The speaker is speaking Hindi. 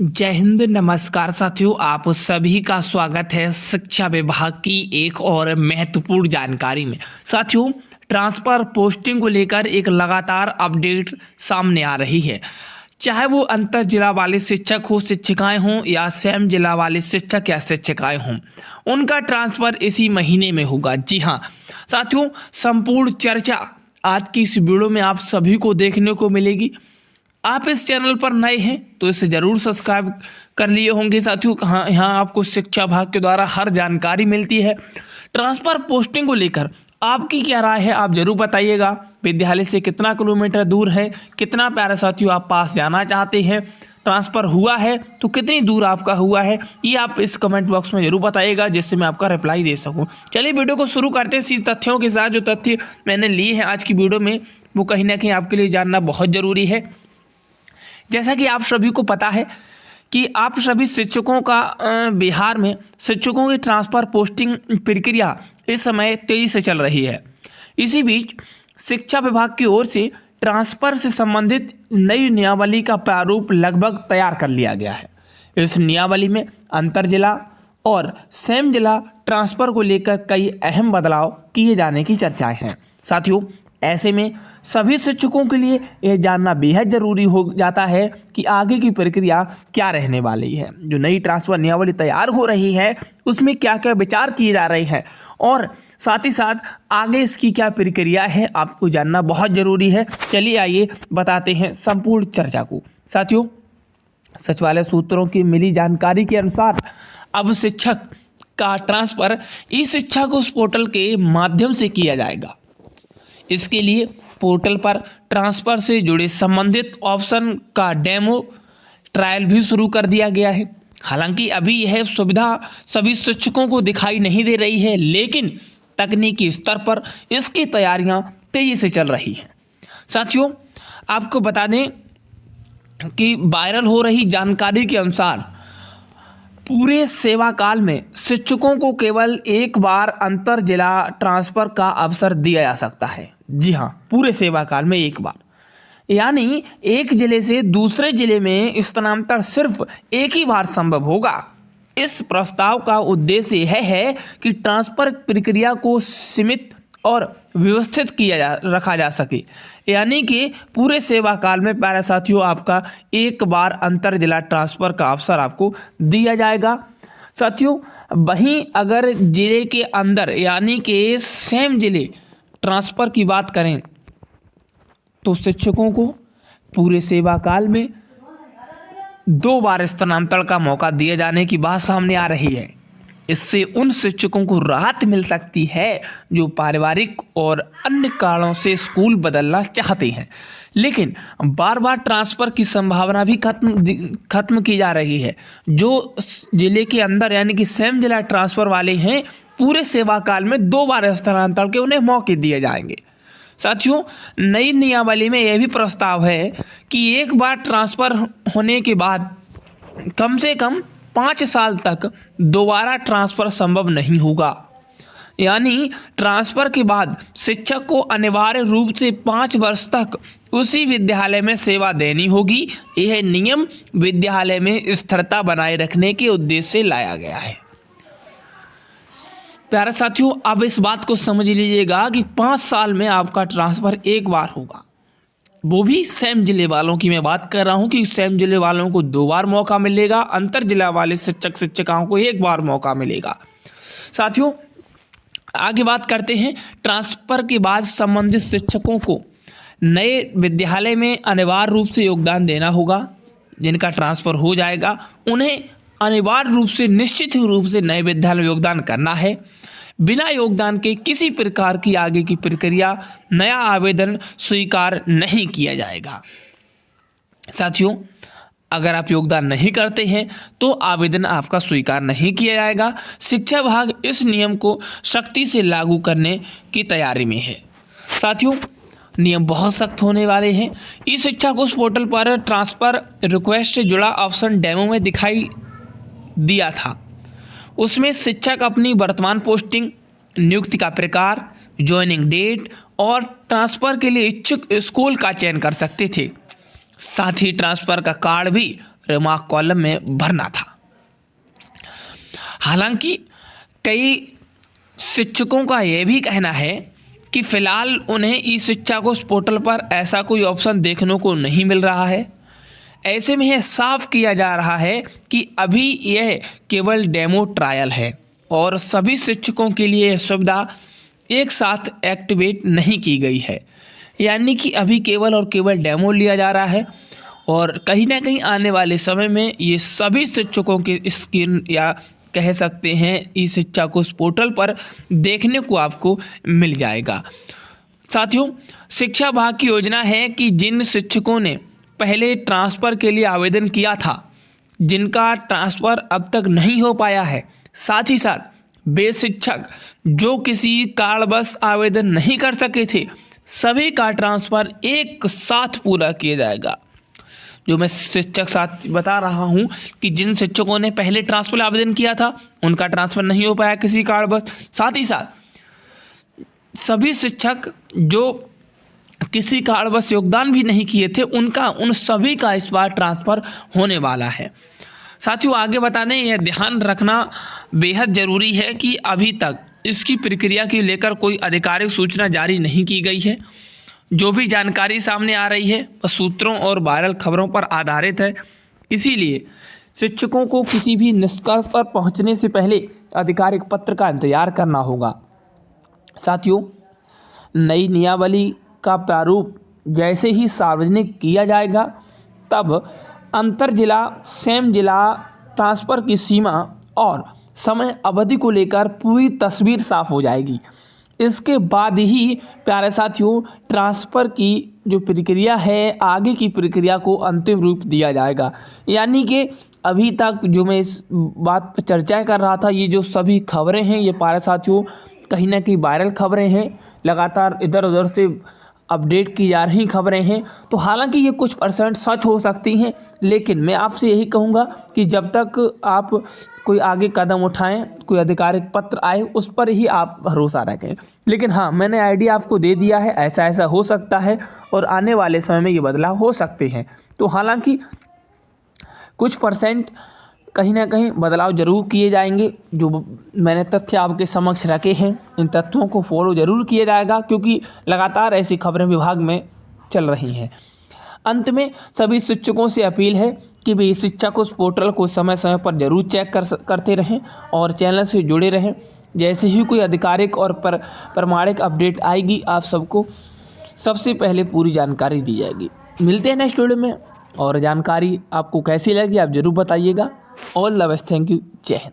जय हिंद, नमस्कार साथियों। आप सभी का स्वागत है शिक्षा विभाग की एक और महत्वपूर्ण जानकारी में। साथियों, ट्रांसफर पोस्टिंग को लेकर एक लगातार अपडेट सामने आ रही है। चाहे वो अंतर जिला वाले शिक्षक हो, शिक्षिकाएं हों या सेम जिला वाले शिक्षक या शिक्षिकाएं हों, उनका ट्रांसफ़र इसी महीने में होगा। जी हाँ साथियों, संपूर्ण चर्चा आज की इस वीडियो में आप सभी को देखने को मिलेगी। आप इस चैनल पर नए हैं तो इसे ज़रूर सब्सक्राइब कर लिए होंगे साथियों। यहाँ आपको शिक्षा विभाग के द्वारा हर जानकारी मिलती है। ट्रांसफ़र पोस्टिंग को लेकर आपकी क्या राय है, आप जरूर बताइएगा। विद्यालय से कितना किलोमीटर दूर है, कितना प्यारे साथियों आप पास जाना चाहते हैं, ट्रांसफ़र हुआ है तो कितनी दूर आपका हुआ है, ये आप इस कमेंट बॉक्स में जरूर बताइएगा जिससे मैं आपका रिप्लाई दे सकूं। चलिए वीडियो को शुरू करते हैं सीधे तथ्यों के साथ। जो तथ्य मैंने लिए हैं आज की वीडियो में वो कहीं ना कहीं आपके लिए जानना बहुत ज़रूरी है। जैसा कि आप सभी को पता है कि आप सभी शिक्षकों का बिहार में शिक्षकों की ट्रांसफ़र पोस्टिंग प्रक्रिया इस समय तेज़ी से चल रही है। इसी बीच शिक्षा विभाग की ओर से ट्रांसफ़र से संबंधित नई नियमावली का प्रारूप लगभग तैयार कर लिया गया है। इस नियमावली में अंतर जिला और सेम जिला ट्रांसफ़र को लेकर कई अहम बदलाव किए जाने की चर्चाएं हैं। साथियों, ऐसे में सभी शिक्षकों के लिए यह जानना बेहद ज़रूरी हो जाता है कि आगे की प्रक्रिया क्या रहने वाली है। जो नई ट्रांसफ़र नियमावली तैयार हो रही है उसमें क्या क्या विचार किए जा रहे हैं और साथ ही साथ आगे इसकी क्या प्रक्रिया है, आपको जानना बहुत ज़रूरी है। चलिए आइए बताते हैं संपूर्ण चर्चा को। साथियों, सचिवालय सूत्रों की मिली जानकारी के अनुसार अब शिक्षक का ट्रांसफ़र ई शिक्षा कोष पोर्टल के माध्यम से किया जाएगा। इसके लिए पोर्टल पर ट्रांसफ़र से जुड़े संबंधित ऑप्शन का डेमो ट्रायल भी शुरू कर दिया गया है। हालांकि अभी यह सुविधा सभी शिक्षकों को दिखाई नहीं दे रही है, लेकिन तकनीकी स्तर पर इसकी तैयारियां तेज़ी से चल रही हैं। साथियों, आपको बता दें कि वायरल हो रही जानकारी के अनुसार पूरे सेवा काल में शिक्षकों को केवल एक बार अंतर जिला ट्रांसफ़र का अवसर दिया जा सकता है। जी हाँ, पूरे सेवा काल में एक बार, यानी एक जिले से दूसरे जिले में स्थानांतरण सिर्फ एक ही बार संभव होगा। इस प्रस्ताव का उद्देश्य यह है कि ट्रांसफ़र प्रक्रिया को सीमित और व्यवस्थित रखा जा सके, यानी कि पूरे सेवा काल में प्यारे साथियों आपका एक बार अंतर जिला ट्रांसफ़र का अवसर आपको दिया जाएगा। साथियों, वहीं अगर जिले के अंदर यानी कि सेम जिले ट्रांसफ़र की बात करें तो शिक्षकों को पूरे सेवा काल में 2 बार स्थानांतरण का मौका दिए जाने की बात सामने आ रही है। इससे उन शिक्षकों को राहत मिल सकती है जो पारिवारिक और अन्य कारणों से स्कूल बदलना चाहते हैं, लेकिन बार बार ट्रांसफ़र की संभावना भी खत्म की जा रही है। जो जिले के अंदर यानी कि सेम जिला ट्रांसफ़र वाले हैं, पूरे सेवा काल में 2 बार स्थानांतरण के उन्हें मौके दिए जाएंगे। साथियों, नई नियमावली में यह भी प्रस्ताव है कि एक बार ट्रांसफ़र होने के बाद कम से कम 5 साल तक दोबारा ट्रांसफ़र संभव नहीं होगा। यानी ट्रांसफ़र के बाद शिक्षक को अनिवार्य रूप से 5 वर्ष तक उसी विद्यालय में सेवा देनी होगी। यह नियम विद्यालय में स्थिरता बनाए रखने के उद्देश्य से लाया गया है। प्यारे साथियों, अब इस बात को समझ लीजिएगा कि 5 साल में आपका ट्रांसफ़र एक बार होगा। वो भी सेम जिले वालों की मैं बात कर रहा हूँ कि सेम जिले वालों को 2 बार मौका मिलेगा, अंतर जिला वाले शिक्षक शिक्षिकाओं को 1 बार मौका मिलेगा। साथियों, आगे बात करते हैं। ट्रांसफ़र के बाद संबंधित शिक्षकों को नए विद्यालय में अनिवार्य रूप से योगदान देना होगा। जिनका ट्रांसफ़र हो जाएगा उन्हें अनिवार्य रूप से निश्चित रूप से नए विद्यालय में योगदान करना है। बिना योगदान के किसी प्रकार की आगे की प्रक्रिया, नया आवेदन स्वीकार नहीं किया जाएगा। साथियों, अगर आप योगदान नहीं करते हैं तो आवेदन आपका स्वीकार नहीं किया जाएगा। शिक्षा विभाग इस नियम को सख्ती से लागू करने की तैयारी में है। साथियों, नियम बहुत सख्त होने वाले हैं। ई शिक्षा कोष पोर्टल पर ट्रांसफ़र रिक्वेस्ट से जुड़ा ऑप्शन डेमो में दिखाई दिया था। उसमें शिक्षक अपनी वर्तमान पोस्टिंग, नियुक्ति का प्रकार, ज्वाइनिंग डेट और ट्रांसफ़र के लिए इच्छुक स्कूल का चयन कर सकते थे। साथ ही ट्रांसफर का कार्ड भी रिमार्क कॉलम में भरना था। हालांकि कई शिक्षकों का यह भी कहना है कि फिलहाल उन्हें ई शिक्षा कोश पोर्टल पर ऐसा कोई ऑप्शन देखने को नहीं मिल रहा है। ऐसे में यह साफ किया जा रहा है कि अभी यह केवल डेमो ट्रायल है और सभी शिक्षकों के लिए यह सुविधा एक साथ एक्टिवेट नहीं की गई है, यानी कि अभी केवल और केवल डेमो लिया जा रहा है और कहीं ना कहीं आने वाले समय में ये सभी शिक्षकों के स्क्रीन या कह सकते हैं ई शिक्षा कोश पोर्टल पर देखने को आपको मिल जाएगा। साथियों, शिक्षा विभाग की योजना है कि जिन शिक्षकों ने पहले ट्रांसफ़र के लिए आवेदन किया था, जिनका ट्रांसफ़र अब तक नहीं हो पाया है, साथ ही साथ वे शिक्षक जो किसी कारणवश आवेदन नहीं कर सके थे, सभी का ट्रांसफ़र एक साथ पूरा किया जाएगा। जो मैं शिक्षक साथ बता रहा हूं कि जिन शिक्षकों ने पहले ट्रांसफ़र आवेदन किया था, उनका ट्रांसफ़र नहीं हो पाया किसी कारणवश, साथ ही साथ सभी शिक्षक जो किसी कारणवश योगदान भी नहीं किए थे, उन सभी का इस बार ट्रांसफ़र होने वाला है। साथियों, आगे बताने यह ध्यान रखना बेहद ज़रूरी है कि अभी तक इसकी प्रक्रिया को लेकर कोई आधिकारिक सूचना जारी नहीं की गई है। जो भी जानकारी सामने आ रही है वह सूत्रों और वायरल खबरों पर आधारित है, इसीलिए शिक्षकों को किसी भी निष्कर्ष पर पहुंचने से पहले आधिकारिक पत्र का इंतजार करना होगा। साथियों, नई नियमावली का प्रारूप जैसे ही सार्वजनिक किया जाएगा, तब अंतर जिला सेम जिला ट्रांसफ़र की सीमा और समय अवधि को लेकर पूरी तस्वीर साफ हो जाएगी। इसके बाद ही प्यारे साथियों, ट्रांसफ़र की जो प्रक्रिया है, आगे की प्रक्रिया को अंतिम रूप दिया जाएगा। यानी कि अभी तक जो मैं इस बात पर चर्चा कर रहा था, ये जो सभी खबरें हैं, ये प्यारे साथियों कहीं ना कहीं वायरल खबरें हैं, लगातार इधर उधर से अपडेट की जा रही खबरें हैं। तो हालांकि ये कुछ % सच हो सकती हैं, लेकिन मैं आपसे यही कहूँगा कि जब तक आप कोई आगे कदम उठाएं, कोई आधिकारिक पत्र आए, उस पर ही आप भरोसा रखें। लेकिन हाँ, मैंने आइडिया आपको दे दिया है, ऐसा ऐसा हो सकता है और आने वाले समय में ये बदलाव हो सकते हैं। तो हालांकि कुछ % कहीं ना कहीं बदलाव जरूर किए जाएंगे। जो मैंने तथ्य आपके समक्ष रखे हैं, इन तथ्यों को फॉलो जरूर किया जाएगा, क्योंकि लगातार ऐसी खबरें विभाग में चल रही हैं। अंत में सभी शिक्षकों से अपील है कि वे शिक्षा कोश पोर्टल को समय समय पर जरूर चेक करते रहें और चैनल से जुड़े रहें। जैसे ही कोई आधिकारिक और प्रमाणिक अपडेट आएगी, आप सबको सबसे पहले पूरी जानकारी दी जाएगी। मिलते हैं नेक्स्ट वीडियो में, और जानकारी आपको कैसी लगी आप ज़रूर बताइएगा। All the best, thank you, जय हिंद।